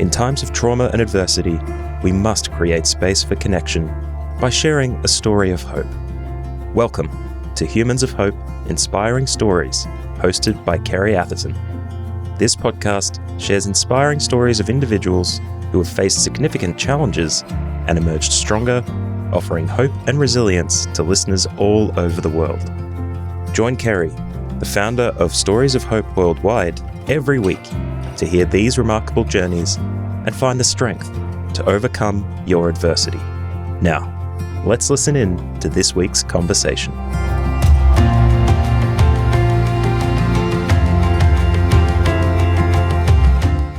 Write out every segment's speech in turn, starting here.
In times of trauma and adversity, we must create space for connection by sharing a story of hope. Welcome to Humans of Hope, Inspiring Stories, hosted by Ferry Atherton. This podcast shares inspiring stories of individuals who have faced significant challenges and emerged stronger, offering hope and resilience to listeners all over the world. Join Ferry, the founder of Stories of Hope Worldwide, every week to hear these remarkable journeys and find the strength to overcome your adversity. Now, let's listen in to this week's conversation.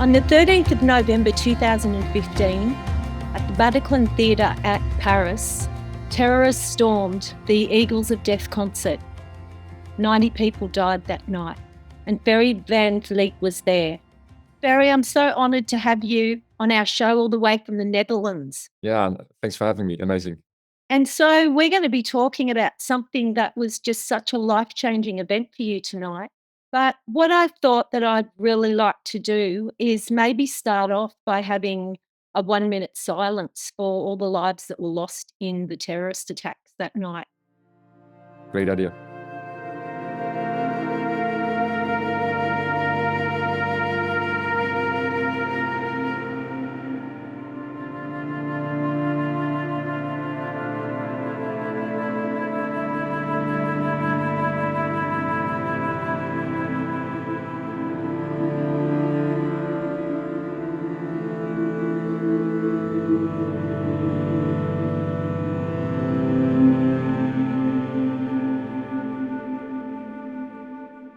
On the 13th of November 2015, at the Bataclan Theatre at Paris, terrorists stormed the Eagles of Death concert. 90 people died that night, and Ferry Zandvilet was there. Ferry, I'm so honoured to have you on our show all the way from the Netherlands. Yeah, thanks for having me. Amazing. And so we're going to be talking about something that was just such a life-changing event for you tonight. But what I thought that I'd really like to do is maybe start off by having a 1-minute silence for all the lives that were lost in the terrorist attacks that night. Great idea.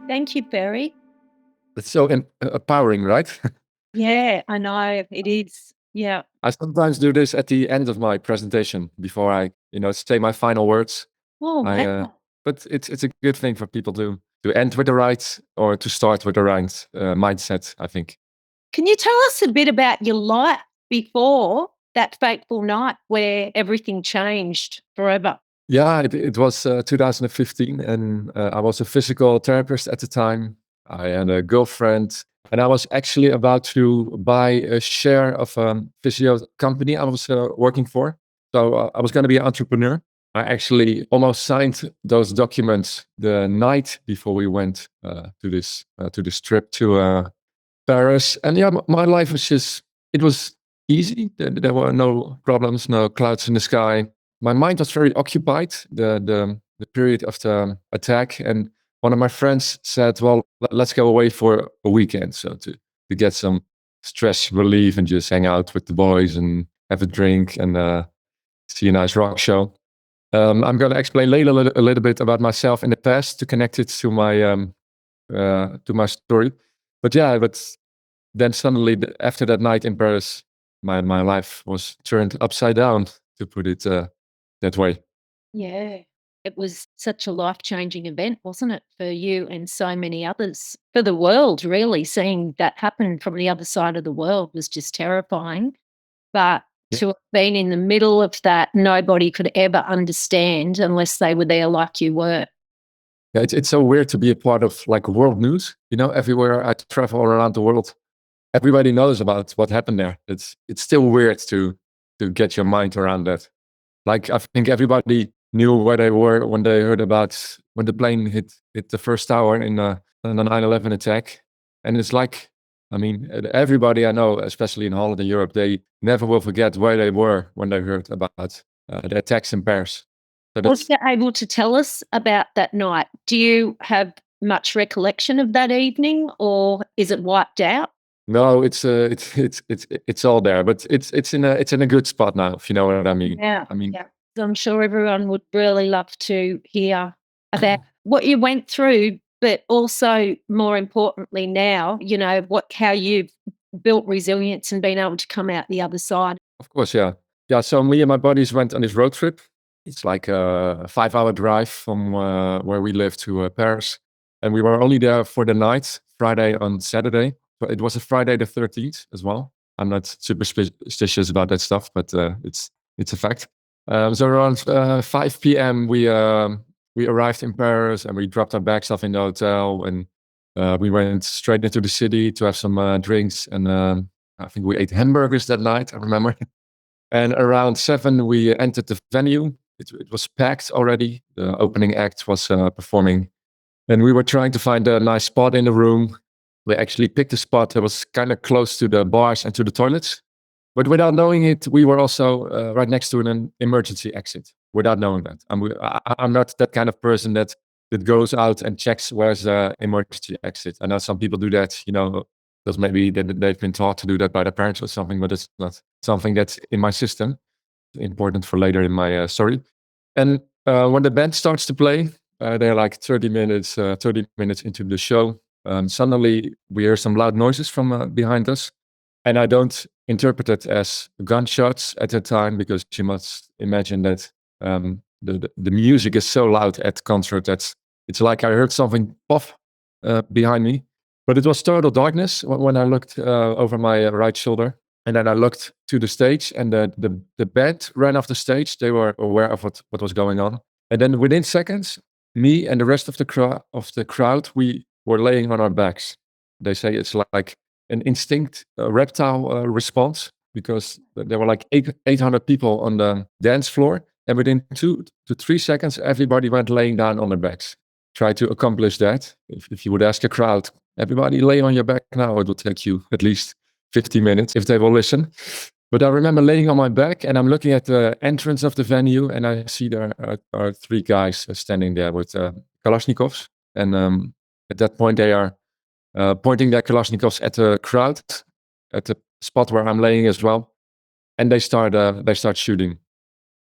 Thank you, Ferry. It's so empowering, right? Yeah, I know, it is. Yeah. I sometimes do this at the end of my presentation before I, say my final words. Oh, wow. But it's a good thing for people to end with the right or to start with the right mindset, I think. Can you tell us a bit about your life before that fateful night where everything changed forever? Yeah, it was 2015, and I was a physical therapist at the time. I had a girlfriend, and I was actually about to buy a share of a physio company I was working for. So I was going to be an entrepreneur. I actually almost signed those documents the night before we went to this trip to Paris. And yeah, my life was it was easy. There were no problems, no clouds in the sky. My mind was very occupied the period of the attack, and one of my friends said, "Well, let's go away for a weekend, so to get some stress relief and just hang out with the boys and have a drink and see a nice rock show." I'm going to explain later a little bit about myself in the past to connect it to my story. But then suddenly after that night in Paris, my life was turned upside down, to put it that way. Yeah. It was such a life-changing event, wasn't it, for you and so many others? For the world, really, seeing that happen from the other side of the world was just terrifying. But to have been in the middle of that, nobody could ever understand unless they were there like you were. Yeah, it's so weird to be a part of like world news. Everywhere I travel around the world, everybody knows about what happened there. It's still weird to get your mind around that. Like, I think everybody knew where they were when they heard about when the plane hit the first tower in the 9/11 attack. And it's like, I mean, everybody I know, especially in Holland and Europe, they never will forget where they were when they heard about the attacks in Paris. So Was you able to tell us about that night? Do you have much recollection of that evening, or is it wiped out? No, it's all there, but it's in a good spot now, if you know what I mean. Yeah. I mean, Yeah. I'm sure everyone would really love to hear about what you went through, but also more importantly now, how you've built resilience and been able to come out the other side. of course, yeah. Yeah, so me and my buddies went on this road trip. It's like a 5-hour drive from where we live to Paris. And we were only there for the night, Friday on Saturday. But it was a Friday the 13th as well. I'm not superstitious about that stuff, but it's a fact. So around 5 p.m. we arrived in Paris and we dropped our bags off in the hotel, and we went straight into the city to have some drinks and I think we ate hamburgers that night, I remember. And around 7, we entered the venue. It was packed already. The opening act was performing. And we were trying to find a nice spot in the room. We actually picked a spot that was kind of close to the bars and to the toilets. But without knowing it, we were also right next to an emergency exit, without knowing that. I'm not that kind of person that goes out and checks where's the emergency exit. I know some people do that, because maybe they've been taught to do that by their parents or something, but it's not something that's in my system. Important for later in my story. And when the band starts to play, they're like 30 minutes into the show. Suddenly we hear some loud noises from behind us. And I don't interpret it as gunshots at the time, because you must imagine that the music is so loud at concert that it's like I heard something pop behind me. But it was total darkness when I looked over my right shoulder. And then I looked to the stage, and the band ran off the stage. They were aware of what was going on. And then within seconds, me and the rest of the crowd, we were laying on our backs. They say it's like an instinct, reptile response, because there were like 800 people on the dance floor. And within 2 to 3 seconds, everybody went laying down on their backs. Try to accomplish that. If you would ask a crowd, everybody lay on your back now, it will take you at least 50 minutes if they will listen. But I remember laying on my back, and I'm looking at the entrance of the venue, and I see there are 3 guys standing there with Kalashnikovs. And at that point, they are pointing their Kalashnikovs at the crowd, at the spot where I'm laying as well. And they start shooting.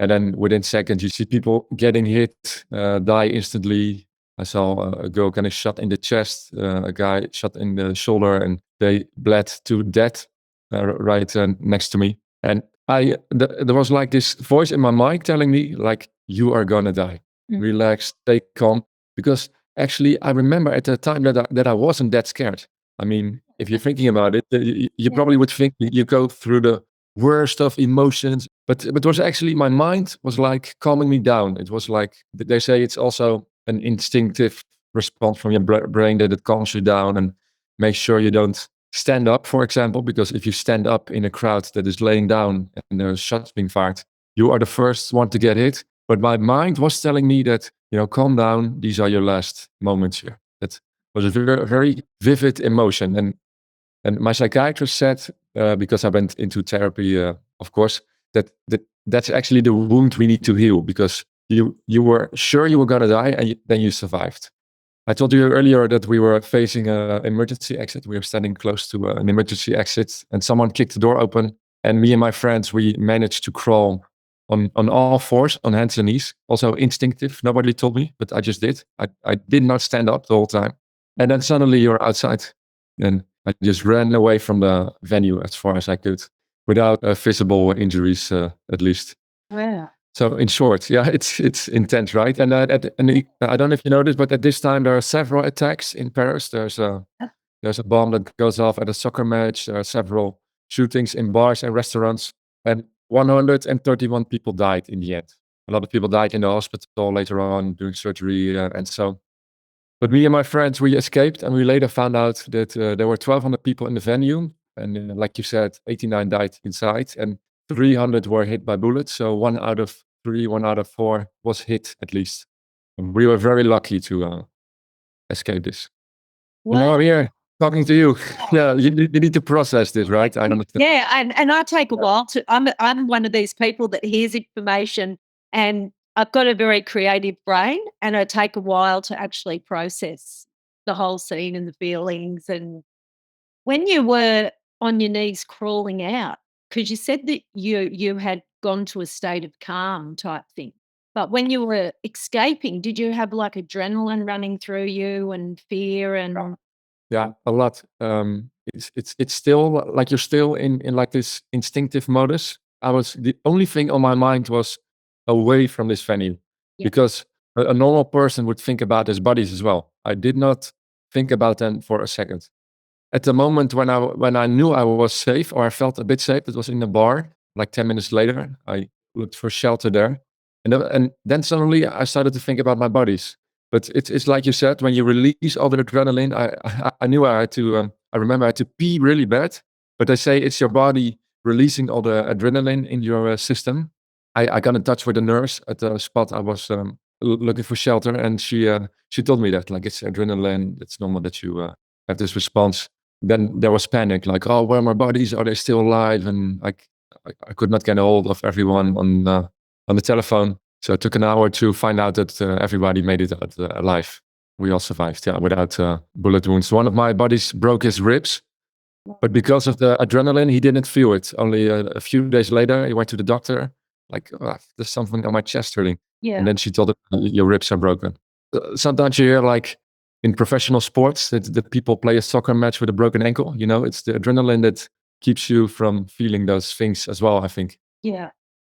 And then within seconds, you see people getting hit, die instantly. I saw a girl kind of shot in the chest, a guy shot in the shoulder, and they bled to death right next to me. And there was like this voice in my mind telling me, like, you are gonna die. Relax, stay calm. Because actually, I remember at the time that I wasn't that scared. I mean, if you're thinking about it, you probably would think you go through the worst of emotions. But it was actually, my mind was like calming me down. It was like, they say it's also an instinctive response from your brain that it calms you down and makes sure you don't stand up, for example, because if you stand up in a crowd that is laying down and there's shots being fired, you are the first one to get hit. But my mind was telling me that, calm down, these are your last moments here. That was a very, very vivid emotion. And my psychiatrist said, because I went into therapy, of course, that's actually the wound we need to heal, because you were sure you were going to die, and then you survived. I told you earlier that we were facing an emergency exit. We were standing close to an emergency exit, and someone kicked the door open. And me and my friends, we managed to crawl on all fours, on hands and knees. Also instinctive. Nobody told me, but I just did. I did not stand up the whole time. And then suddenly you're outside. And I just ran away from the venue as far as I could, without visible injuries, at least. Wow. So in short, yeah, it's intense, right? And I don't know if you noticed, but at this time there are several attacks in Paris. There's a bomb that goes off at a soccer match. There are several shootings in bars and restaurants, and 131 people died in the end. A lot of people died in the hospital later on doing surgery, and so. But me and my friends, we escaped, and we later found out that there were 1,200 people in the venue, and like you said, 89 died inside, and 300 were hit by bullets. So 1 out of 3, 1 out of 4 was hit at least. And we were very lucky to escape this. And now I'm here talking to you. Yeah, you need to process this, right? I understand. Yeah, and I take a while to. I'm one of these people that hears information, and I've got a very creative brain, and I take a while to actually process the whole scene and the feelings. And when you were on your knees crawling out, because you said that you had gone to a state of calm type thing, but when you were escaping, did you have like adrenaline running through you and fear and? Yeah, a lot. It's still like you're still in like this instinctive modus. The only thing on my mind was away from this venue, because a normal person would think about his bodies as well. I did not think about them for a second. At the moment when I knew I was safe, or I felt a bit safe, it was in a bar. Like 10 minutes later, I looked for shelter there, and then suddenly I started to think about my bodies. But it's like you said, when you release all the adrenaline, I knew I had to. I remember I had to pee really bad, But they say it's your body releasing all the adrenaline in your system. I got in touch with a nurse at the spot I was looking for shelter, and she told me that, like, it's adrenaline. It's normal that you have this response. Then there was panic, like, oh, where are my bodies? Are they still alive? And I could not get a hold of everyone on the telephone. So it took an hour to find out that everybody made it out alive. We all survived, yeah, without bullet wounds. One of my buddies broke his ribs, but because of the adrenaline, he didn't feel it. Only a few days later, he went to the doctor, like, oh, there's something on my chest hurting. Yeah. And then she told him, your ribs are broken. Sometimes you hear, like, in professional sports, that people play a soccer match with a broken ankle. You know, it's the adrenaline that keeps you from feeling those things as well, I think. Yeah.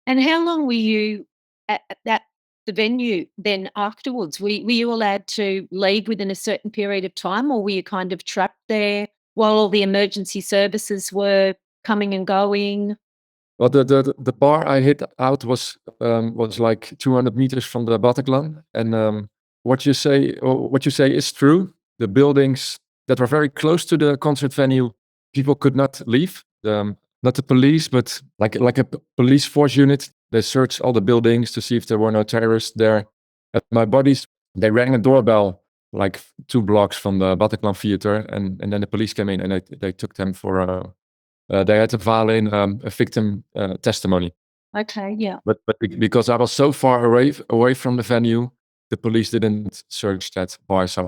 And how long were you at the venue then afterwards? Were you allowed to leave within a certain period of time, or were you kind of trapped there while all the emergency services were coming and going? Well, the bar I hit out was like 200 meters from the Bataclan, and what you say is true. The buildings that were very close to the concert venue, people could not leave. Not the police, but like a police force unit. They searched all the buildings to see if there were no terrorists there. At my buddies, they rang a doorbell like 2 blocks from the Bataclan Theatre, and then the police came in and they took them for they had to file in a victim testimony. Okay, yeah. But because I was so far away from the venue, the police didn't search that bar, so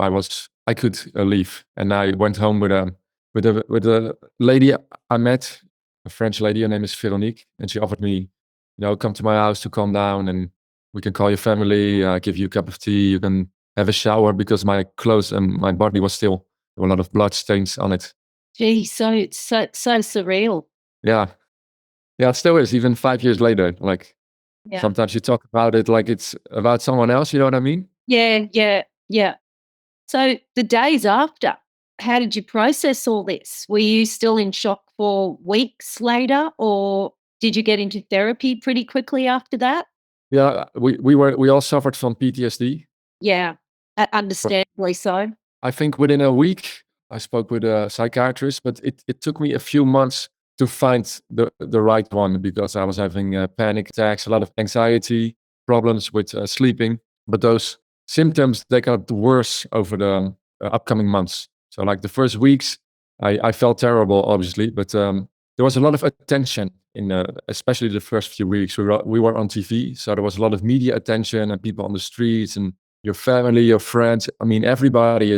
I could leave, and I went home with a lady I met, a French lady. Her name is Veronique, and she offered me, come to my house to calm down, and we can call your family, give you a cup of tea, you can have a shower, because my clothes and my body was still, there were a lot of blood stains on it. Gee, so it's so surreal. Yeah. Yeah, it still is, even 5 years later. Like, Yeah. sometimes you talk about it like it's about someone else, you know what I mean? Yeah. So the days after, how did you process all this? Were you still in shock for weeks later, or did you get into therapy pretty quickly after that? Yeah, we all suffered from PTSD. Yeah, understandably so. I think within a week, I spoke with a psychiatrist, but it took me a few months to find the right one, because I was having panic attacks, a lot of anxiety, problems with sleeping. But those symptoms, they got worse over the upcoming months. So like the first weeks, I felt terrible, obviously, but there was a lot of attention in especially the first few weeks. We were on TV, so there was a lot of media attention and people on the streets and your family, your friends. I mean, everybody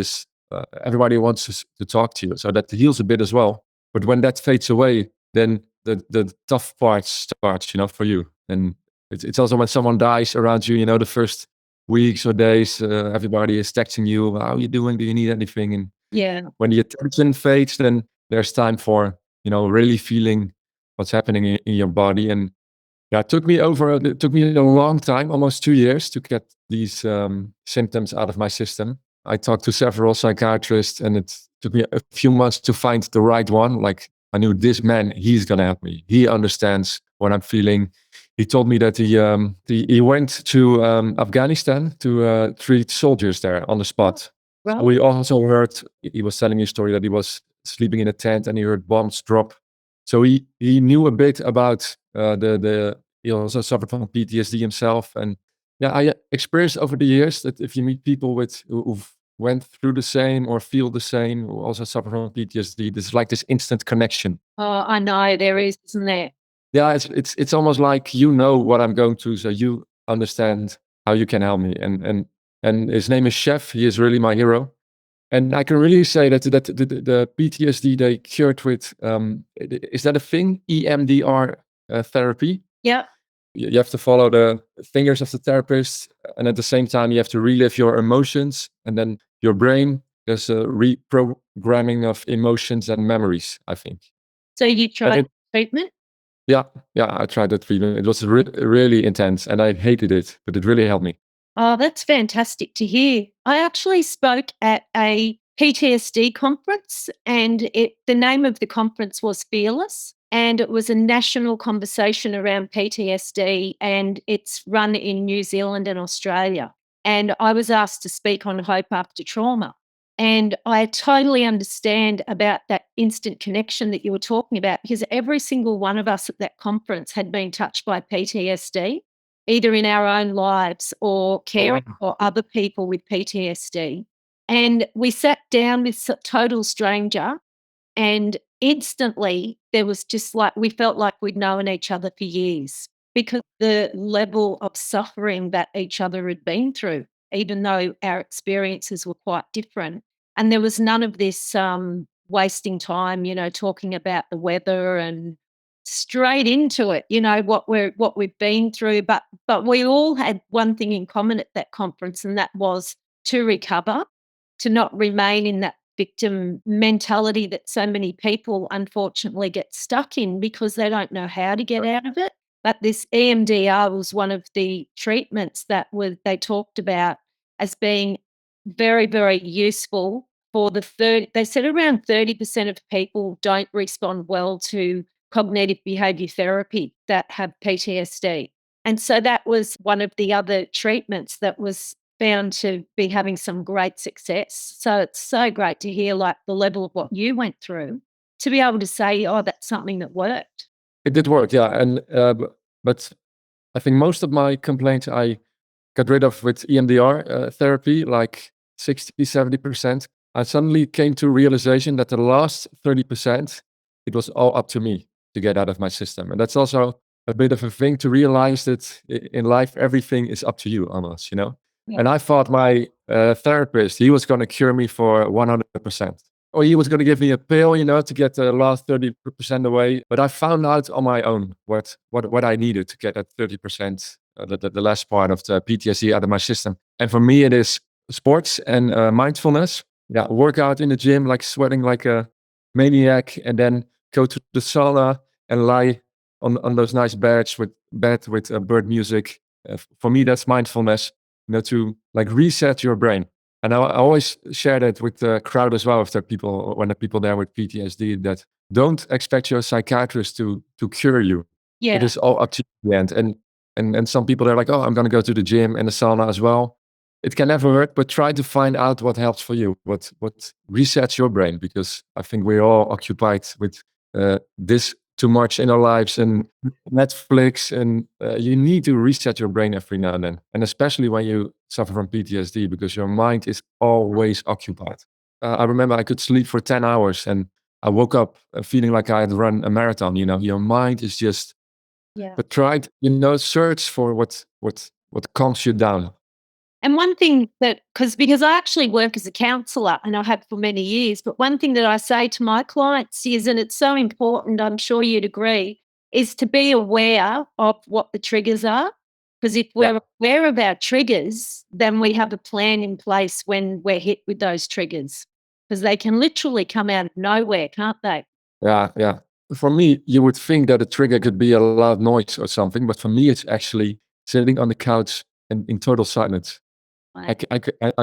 wants to talk to you, so that heals a bit as well. But when that fades away, then the tough part starts, for you. And it's also when someone dies around you, the first weeks or days, everybody is texting you, how are you doing? Do you need anything? And Yeah. when the attention fades, then there's time for, really feeling what's happening in your body. And yeah, it took me a long time, almost 2 years, to get these symptoms out of my system. I talked to several psychiatrists, and it took me a few months to find the right one. Like, I knew this man, he's gonna help me. He understands what I'm feeling. He told me that he went to Afghanistan to treat soldiers there on the spot. Well, We also heard, he was telling me a story that he was sleeping in a tent and he heard bombs drop. So he knew a bit about he also suffered from PTSD himself. And yeah, I experienced over the years that if you meet people who've went through the same or feel the same, who also suffer from PTSD, there's like this instant connection. oh, I know there is, isn't there? Yeah, it's almost like what I'm going through, so you understand how you can help me. And his name is Chef. He is really my hero. And I can really say that the PTSD they cured with, is that a thing? EMDR therapy. Yeah. You have to follow the fingers of the therapist, and at the same time you have to relive your emotions, and then your brain, there's a reprogramming of emotions and memories, I think. So you tried treatment? Yeah, I tried that treatment. It was really intense, and I hated it, but it really helped me. Oh, that's fantastic to hear. I actually spoke at a PTSD conference, and the name of the conference was Fearless, and it was a national conversation around PTSD, and it's run in New Zealand and Australia. And I was asked to speak on hope after trauma. And I totally understand about that instant connection that you were talking about, because every single one of us at that conference had been touched by PTSD, either in our own lives or caring for other people with PTSD. And we sat down with a total stranger, and instantly there was just like, we felt like we'd known each other for years, because the level of suffering that each other had been through, even though our experiences were quite different. And there was none of this wasting time, talking about the weather, and straight into it, what we've been through. But we all had one thing in common at that conference, and that was to recover, to not remain in that victim mentality that so many people unfortunately get stuck in because they don't know how to get out of it. But this EMDR was one of the treatments that they talked about as being very, very useful for they said around 30% of people don't respond well to cognitive behavior therapy that have PTSD. And so that was one of the other treatments that was found to be having some great success. So it's so great to hear like the level of what you went through, to be able to say, oh, that's something that worked. It did work, yeah. And but I think most of my complaints I got rid of with EMDR therapy, like 60-70%. I suddenly came to realization that the last 30%, it was all up to me to get out of my system. And that's also a bit of a thing to realize that in life, everything is up to you almost, Yeah. And I thought my therapist, he was going to cure me for 100%. Or he was going to give me a pill, to get the last 30% away. But I found out on my own what I needed to get that 30%, the last part of the PTSD out of my system. And for me, it is sports and mindfulness. Yeah, work out in the gym, like sweating like a maniac, and then go to the sauna and lie on those nice beds with bird music. For me, that's mindfulness. To like reset your brain. And I always share that with the crowd as well. If there are people, when there are people there with PTSD, that don't expect your psychiatrist to cure you. Yeah. It is all up to you in the end. And some people, they're like, oh, I'm going to go to the gym and the sauna as well. It can never hurt, but try to find out what helps for you, what resets your brain, because I think we're all occupied with this too much in our lives and Netflix, and you need to reset your brain every now and then. And especially when you suffer from PTSD, because your mind is always occupied. I remember I could sleep for 10 hours and I woke up feeling like I had run a marathon. Your mind is just, Yeah. but try to, search for what calms you down. And one thing because I actually work as a counsellor and I have for many years, but one thing that I say to my clients is, and it's so important, I'm sure you'd agree, is to be aware of what the triggers are. Because if we're aware of our triggers, then we have a plan in place when we're hit with those triggers, because they can literally come out of nowhere, can't they? Yeah. For me, you would think that a trigger could be a loud noise or something, but for me, it's actually sitting on the couch and in total silence. I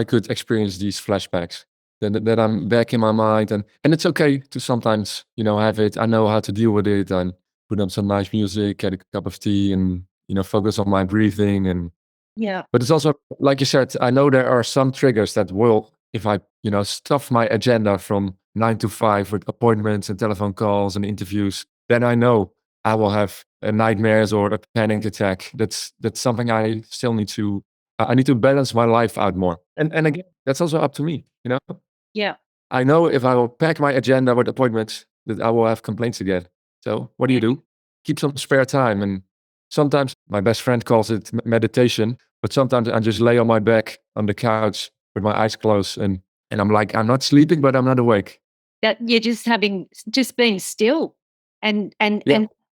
could experience these flashbacks. That I'm back in my mind, and it's okay to sometimes, have it. I know how to deal with it, and put on some nice music, get a cup of tea, and focus on my breathing. And Yeah. but it's also, like you said, I know there are some triggers that will, if I stuff my agenda from 9 to 5 with appointments and telephone calls and interviews, then I know I will have nightmares or a panic attack. That's something I still need to. I need to balance my life out more. And again, that's also up to me, Yeah. I know if I will pack my agenda with appointments, that I will have complaints again. So what do? Keep some spare time. And sometimes my best friend calls it meditation, but sometimes I just lay on my back on the couch with my eyes closed, and I'm like, I'm not sleeping, but I'm not awake. That you're just being still and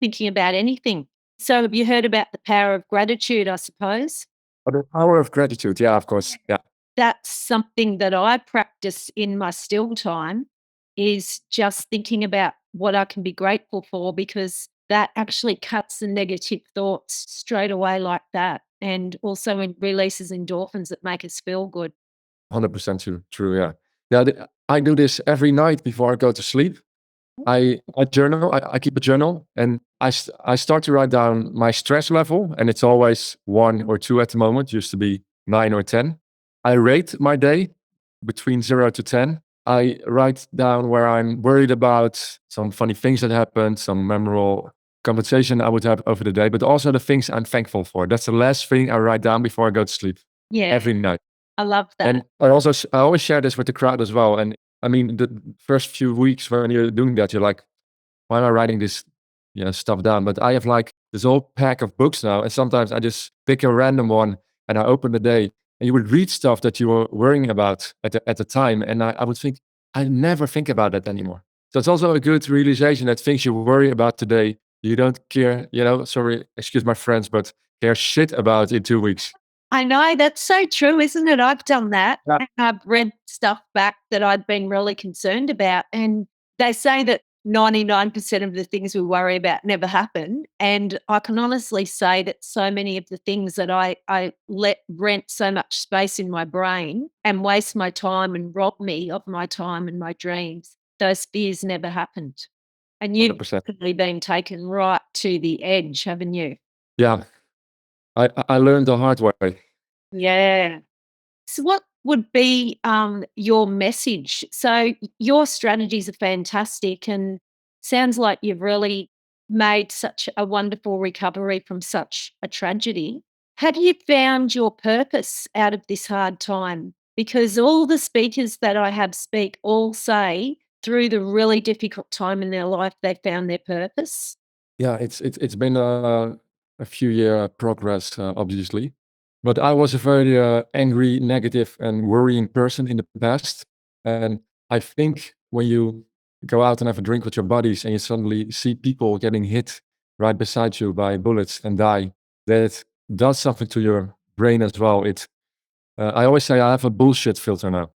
thinking about anything. So have you heard about the power of gratitude, I suppose? Oh, the power of gratitude. Yeah, of course. Yeah. That's something that I practice in my still time, is just thinking about what I can be grateful for, because that actually cuts the negative thoughts straight away like that. And also it releases endorphins that make us feel good. 100% true. Yeah. Yeah. I do this every night before I go to sleep. I journal. I keep a journal, and I start to write down my stress level, and it's always 1 or 2 at the moment. Used to be 9 or 10. I rate my day between 0 to 10, I write down where I'm worried about, some funny things that happened, some memorable conversation I would have over the day, but also the things I'm thankful for. That's the last thing I write down before I go to sleep Yeah, every night. I love that. And I always share this with the crowd as well. And I mean, the first few weeks when you're doing that, you're like, why am I writing this stuff down? But I have like this whole pack of books now, and sometimes I just pick a random one and I open the day, and you would read stuff that you were worrying about at the time, and I would think, I never think about that anymore. So it's also a good realization that things you worry about today, you don't care, sorry, excuse my French, but care shit about in 2 weeks. I know, that's so true, isn't it? I've done that. Yeah. And I've read stuff back that I'd been really concerned about. And they say that 99% of the things we worry about never happen. And I can honestly say that so many of the things that I let rent so much space in my brain and waste my time and rob me of my time and my dreams, those fears never happened. And you've 100%. definitely been taken right to the edge, haven't you? Yeah. I learned the hard way. Yeah. So what would be your message? So your strategies are fantastic and sounds like you've really made such a wonderful recovery from such a tragedy. Have you found your purpose out of this hard time? Because all the speakers that I have speak all say through the really difficult time in their life, they found their purpose. Yeah, it's been a few year progress, obviously, but I was a very angry, negative, and worrying person in the past. And I think when you go out and have a drink with your buddies and you suddenly see people getting hit right beside you by bullets and die, that does something to your brain as well. I always say I have a bullshit filter now.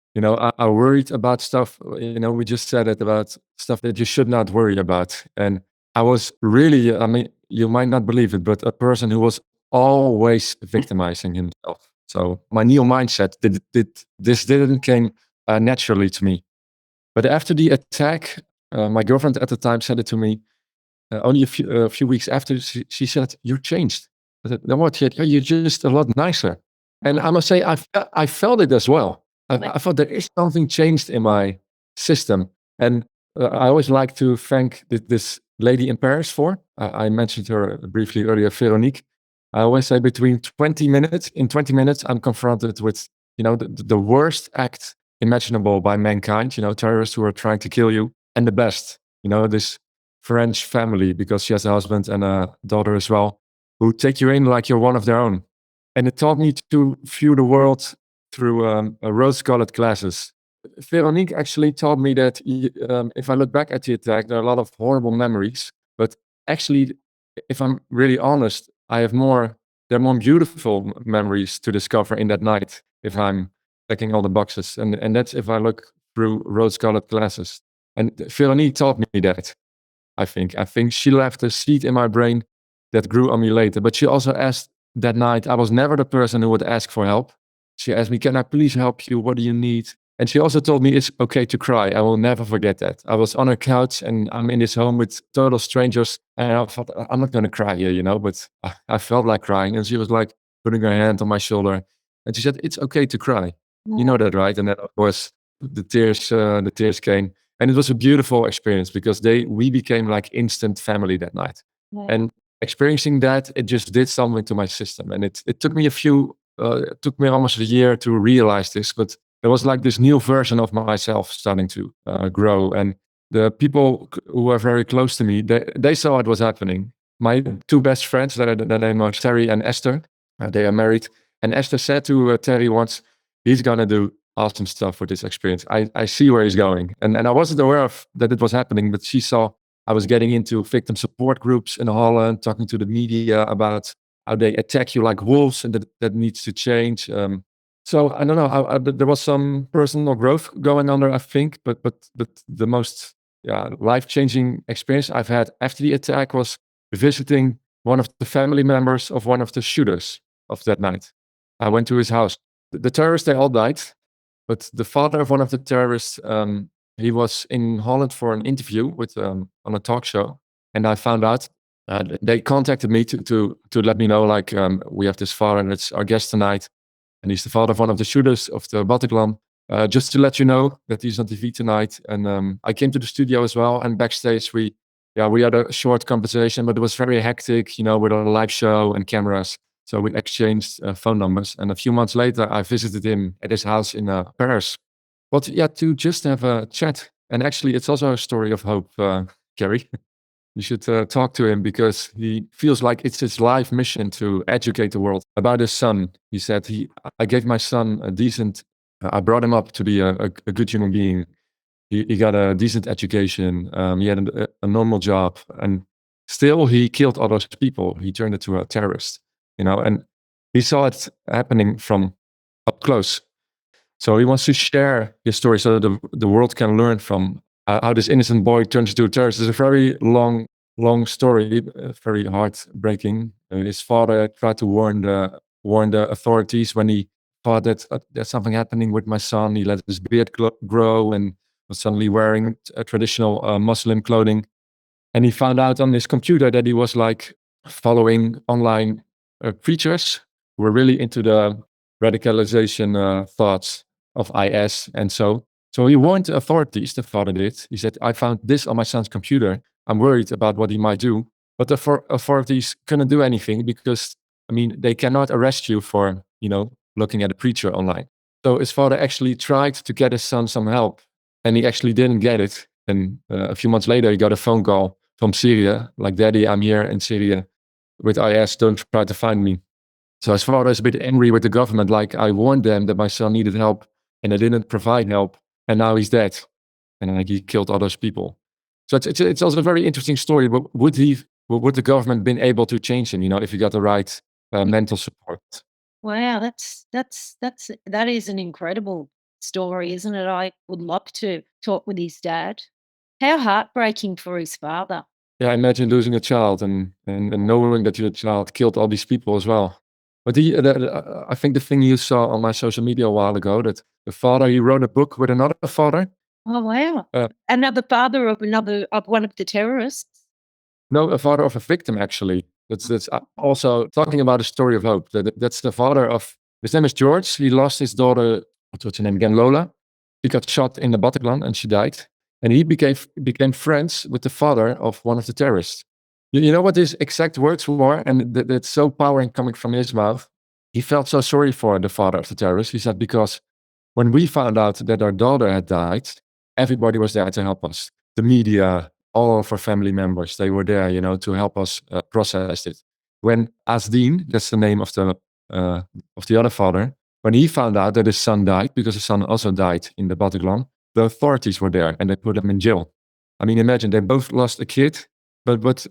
I worried about stuff. We just said it about stuff that you should not worry about. And I was really, I mean, you might not believe it, but a person who was always victimizing himself. So my neo mindset, this didn't came naturally to me. But after the attack, my girlfriend at the time said it to me. Only a few weeks after, she said, "You're changed." I said, "No, what? You're just a lot nicer." And I must say, I felt it as well. I thought there is something changed in my system. And I always like to thank this lady in Paris for. I mentioned her briefly earlier, Veronique. I always say in 20 minutes, I'm confronted with, the worst act imaginable by mankind, terrorists who are trying to kill you, and the best, this French family, because she has a husband and a daughter as well, who take you in like you're one of their own. And it taught me to view the world through rose-colored glasses. Veronique actually taught me that if I look back at the attack, there are a lot of horrible memories. But actually, if I'm really honest, there are more beautiful memories to discover in that night if I'm checking all the boxes. And that's if I look through rose-colored glasses. And Veronique taught me that. I think she left a seed in my brain that grew on me later. But she also asked that night, I was never the person who would ask for help. She asked me, "Can I please help you? What do you need?" And she also told me it's okay to cry. I will never forget that. I was on her couch and I'm in this home with total strangers. And I thought, I'm not going to cry here, but I felt like crying. And she was like putting her hand on my shoulder. And she said, "It's okay to cry." You know that, right? And then, of course, the tears came. And it was a beautiful experience because we became like instant family that night. Yeah. And experiencing that, it just did something to my system. And it took me it took me almost a year to realize this, but there was like this new version of myself starting to grow. And the people who were very close to me, they saw what was happening. My two best friends, their name are Terry and Esther. They are married. And Esther said to Terry once, "He's going to do awesome stuff with this experience. I see where he's going." And I wasn't aware of that it was happening, but she saw I was getting into victim support groups in Holland, talking to the media about how they attack you like wolves and that needs to change. So I don't know. There was some personal growth going on there, I think, but the most life-changing experience I've had after the attack was visiting one of the family members of one of the shooters of that night. I went to his house. The terrorists, they all died, but the father of one of the terrorists, he was in Holland for an interview with on a talk show, and I found out they contacted me to let me know, like, we have this father and it's our guest tonight, and he's the father of one of the shooters of the Bataclan. Just to let you know that he's on TV tonight. And I came to the studio as well. And backstage, we had a short conversation, but it was very hectic, with a live show and cameras. So we exchanged phone numbers. And a few months later, I visited him at his house in Paris. But yeah, to just have a chat. And actually, it's also a story of hope, Kerry. You should talk to him because he feels like it's his life mission to educate the world about his son. He said, I gave my son a decent, I brought him up to be a good human being. He got a decent education. He had a normal job, and still he killed other people. He turned into a terrorist, and he saw it happening from up close. So he wants to share his story so that the world can learn from how this innocent boy turns into a terrorist. It's a very long story, very heartbreaking. His father tried to warn the authorities when he thought that there's something happening with my son. He let his beard grow and was suddenly wearing traditional Muslim clothing. And he found out on his computer that he was like following online preachers who were really into the radicalization thoughts of IS. And so he warned the authorities, the father did. He said, I found this on my son's computer. I'm worried about what he might do. But the authorities couldn't do anything because, they cannot arrest you for, looking at a preacher online. So his father actually tried to get his son some help, and he actually didn't get it. And a few months later, he got a phone call from Syria, like, Daddy, I'm here in Syria with IS, don't try to find me. So his father is a bit angry with the government, like, I warned them that my son needed help, and they didn't provide help, and now he's dead. And like, he killed others people. So it's also a very interesting story, but would the government been able to change him, if he got the right mental support? Wow, that is an incredible story, isn't it? I would love to talk with his dad. How heartbreaking for his father. Yeah, imagine losing a child and knowing that your child killed all these people as well. But I think the thing you saw on my social media a while ago, that the father, he wrote a book with another father. Oh, wow. Uh, Another father of one of the terrorists? No, a father of a victim, actually. That's also talking about a story of hope. That's the father of, his name is George. He lost his daughter, what's her name again, Lola. She got shot in the Bataclan and she died. And he became friends with the father of one of the terrorists. You know what his exact words were? And that's so powerful coming from his mouth. He felt so sorry for the father of the terrorist. He said, because when we found out that our daughter had died, everybody was there to help us. The media, all of our family members, they were there, to help us process it. When Asdeen, that's the name of the other father, when he found out that his son died, because his son also died in the Bataclan, the authorities were there and they put him in jail. Imagine they both lost a kid, but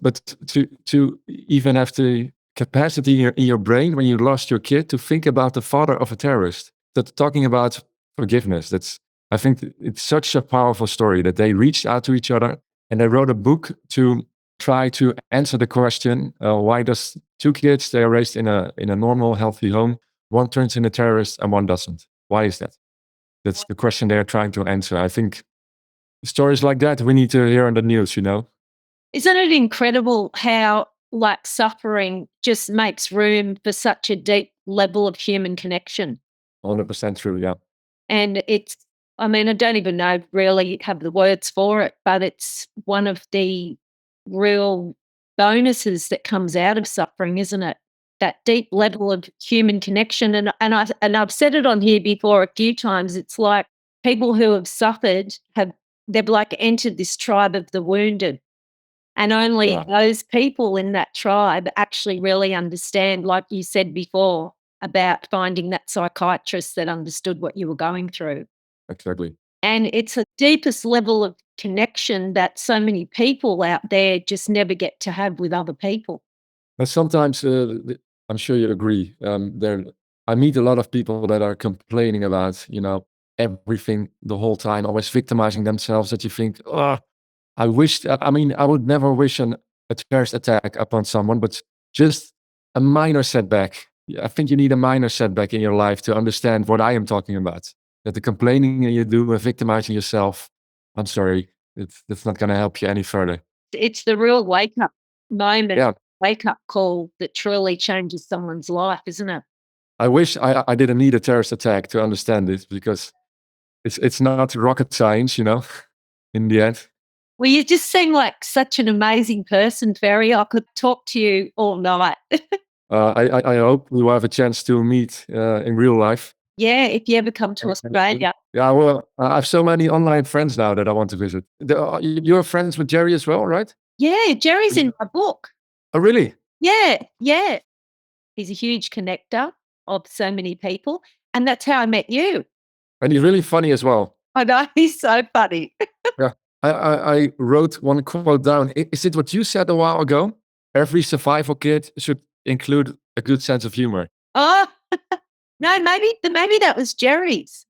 to even have the capacity in your brain when you lost your kid to think about the father of a terrorist, that talking about forgiveness, I think it's such a powerful story that they reached out to each other and they wrote a book to try to answer the question, why does two kids, they are raised in a normal, healthy home, one turns into a terrorist and one doesn't? Why is that? That's the question they are trying to answer. I think stories like that we need to hear on the news, Isn't it incredible how suffering just makes room for such a deep level of human connection? 100% true, yeah. And I don't even know really have the words for it, but it's one of the real bonuses that comes out of suffering, isn't it? That deep level of human connection. And I've said it on here before a few times. It's like people who have suffered they've like entered this tribe of the wounded. And only those people in that tribe actually really understand, like you said before, about finding that psychiatrist that understood what you were going through. Exactly. And it's a deepest level of connection that so many people out there just never get to have with other people. But sometimes, I'm sure you agree, I meet a lot of people that are complaining about, everything the whole time, always victimizing themselves, that you think, oh, I would never wish a terrorist attack upon someone, but just a minor setback. I think you need a minor setback in your life to understand what I am talking about. That the complaining you do and victimizing yourself, I'm sorry, that's not going to help you any further. It's the real wake-up moment, Yeah. wake-up call that truly changes someone's life, isn't it? I wish I didn't need a terrorist attack to understand this, because It's not rocket science, in the end. Well, you just seem like such an amazing person, Ferry. I could talk to you all night. I hope we will have a chance to meet in real life. Yeah, if you ever come to Australia. Yeah, well, I have so many online friends now that I want to visit. You're friends with Jerry as well, right? Yeah, Jerry's in my book. Oh, really? Yeah. He's a huge connector of so many people. And that's how I met you. And he's really funny as well. I know, he's so funny. Yeah. I wrote one quote down. Is it what you said a while ago? Every survival kit should include a good sense of humor. Oh, no, maybe that was Jerry's.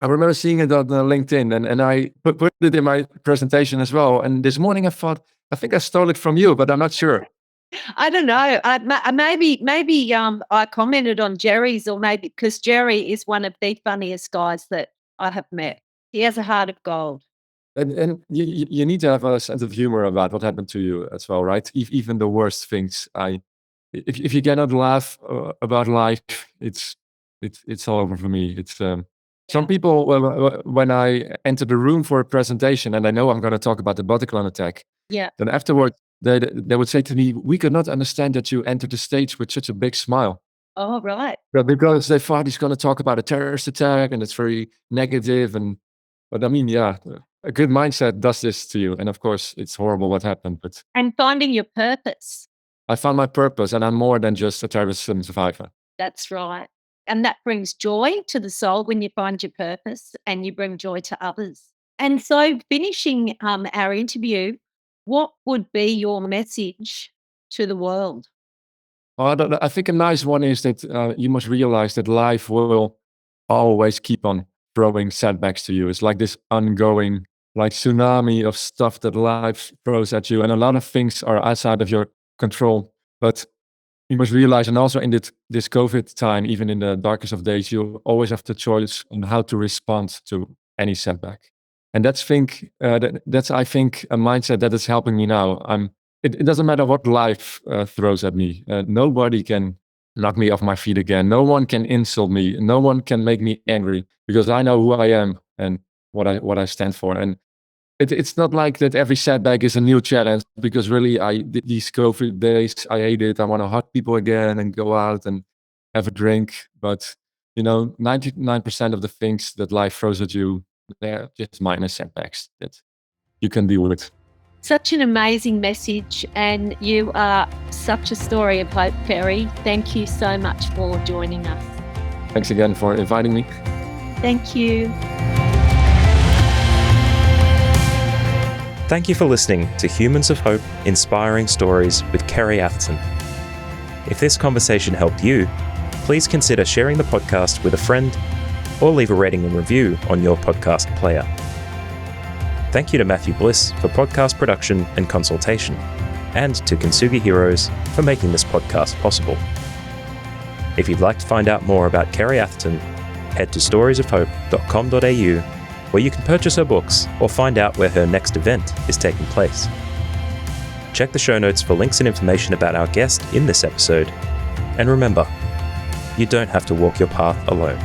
I remember seeing it on LinkedIn, and I put it in my presentation as well. And this morning I thought, I think I stole it from you, but I'm not sure. I don't know. Maybe I commented on Jerry's, or maybe because Jerry is one of the funniest guys that I have met. He has a heart of gold. And you need to have a sense of humor about what happened to you as well, right? Even the worst things. If you cannot laugh about life, it's all over for me. It's some people, when I enter the room for a presentation and I know I'm going to talk about the Bataclan attack, then afterward they would say to me, "We could not understand that you entered the stage with such a big smile." Oh, right. Because they thought he's going to talk about a terrorist attack and it's very negative. But I mean, yeah, a good mindset does this to you. And of course, it's horrible what happened. But And finding your purpose. I found my purpose, and I'm more than just a terrorism survivor. That's right. And that brings joy to the soul when you find your purpose and you bring joy to others. And so, finishing our interview, what would be your message to the world? I think a nice one is that you must realize that life will always keep on throwing setbacks to you. It's like this ongoing, like tsunami of stuff that life throws at you, and a lot of things are outside of your control. But you must realize, and also in this COVID time, even in the darkest of days, you always have the choice on how to respond to any setback. And that's I think a mindset that is helping me now. It doesn't matter what life throws at me. Nobody can knock me off my feet again. No one can insult me. No one can make me angry, because I know who I am and what I stand for. And it's not like that every setback is a new challenge, because really these COVID days, I hate it. I want to hug people again and go out and have a drink. But 99% of the things that life throws at you, they're just minor setbacks that you can deal with. Such an amazing message, and you are such a story of hope, Ferry. Thank you so much for joining us. Thanks again for inviting me. Thank you. Thank you for listening to Humans of Hope Inspiring Stories with Ferry Atherton. If this conversation helped you, please consider sharing the podcast with a friend or leave a rating and review on your podcast player. Thank you to Matthew Bliss for podcast production and consultation, and to Kintsugi Heroes for making this podcast possible. If you'd like to find out more about Ferry Atherton, head to storiesofhope.com.au, where you can purchase her books or find out where her next event is taking place. Check the show notes for links and information about our guest in this episode. And remember, you don't have to walk your path alone.